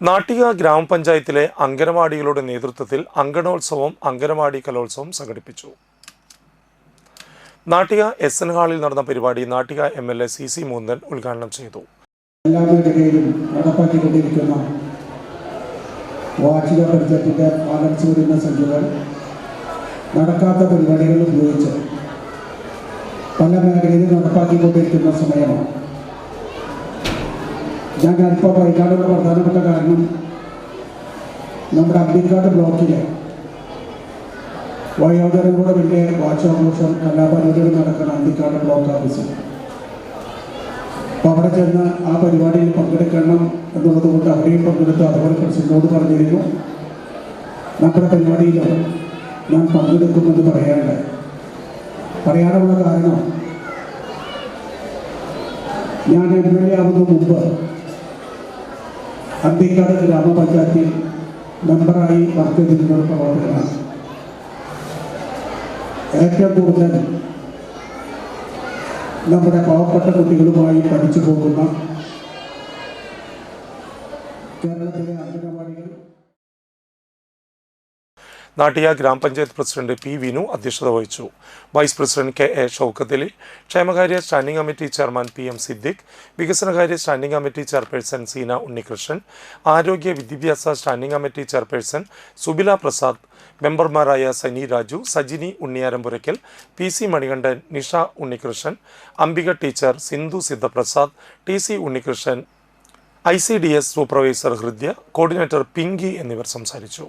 നാട്ടിക ഗ്രാമപഞ്ചായത്തിലെ അംഗനവാടികളുടെ നേതൃത്വത്തിൽ അങ്കണോത്സവം അംഗനവാടി കലോത്സവം സംഘടിപ്പിച്ചു. നാട്ടിക എസ്.എൻ. ഹാളിൽ നടന്ന പരിപാടി നാട്ടിക എം.എൽ.എ. CC മൂന്നൻ ഉദ്ഘാടനം ചെയ്തു. എല്ലാ മേഖലയിലും നടപ്പാക്കിക്കൊണ്ടിരിക്കുന്ന വാർഷിക ബഡ്ജറ്റിന്റെ ബാലൻസ് വരുന്ന സംഖ്യകൾ നടക്കാത്ത പരിപാടികൾ ഉപയോഗിച്ച് പല മേഖലയിലും നടപ്പാക്കിക്കൊണ്ടിരിക്കുന്ന സമയമാണ്. ഞാൻ അല്പം വൈകാനുള്ള പ്രധാനപ്പെട്ട കാരണം നമ്മുടെ അബ്ദിക്കാട് ബ്ലോക്കിലെ വയോജനങ്ങളുടെ വലിയ വാർഷികാഘോഷം കലാപരിപാടികൾ നടക്കുന്ന അബ്ദിക്കാട് ബ്ലോക്ക് ഓഫീസിൽ അപ്പോൾ അവിടെ ചെന്ന് ആ പരിപാടിയിൽ പങ്കെടുക്കണം എന്നുള്ളത് കൊണ്ട് അവിടെയും പങ്കെടുത്ത് അതുപോലെ പ്രസിഡന്റിനോട് പറഞ്ഞിരുന്നു നമ്മുടെ പരിപാടിയിലും ഞാൻ പങ്കെടുക്കുമെന്ന് പറയാനുള്ള കാരണം ഞാൻ MLA ആവുന്ന മുമ്പ് അന്തിക്കാട് ഗ്രാമപഞ്ചായത്തിൽ മെമ്പറായി വർക്ക് ചെയ്തിട്ടുള്ള പ്രവർത്തകനാണ്. ഏറ്റവും കൂടുതൽ നമ്മുടെ പാവപ്പെട്ട കുട്ടികളുമായി പഠിച്ചു പോകുന്ന കേരളത്തിലെ അംഗനവാടികൾ. നാട്ടിക ഗ്രാമപഞ്ചായത്ത് പ്രസിഡന്റ് P. വിനു അധ്യക്ഷത വഹിച്ചു. Vice president K.A. Shoukath Ali, ക്ഷേമകാര്യ standing committee chairman PM Siddique, വികസനകാര്യ standing committee chairperson Seena Unnikrishnan, ആരോഗ്യ വിദ്യാഭ്യാസ standing committee chairperson Subila Prasad, മെമ്പർമാരായ Sani Raju, Sajini Unniyarampurakkal, PC Manikandan, Nisha Unnikrishnan, Ambika teacher, Sindhu Sidhaprasad, TC Unnikrishnan, ICDS supervisor Hridya, coordinator Pinky എന്നിവർ സംസാരിച്ചു.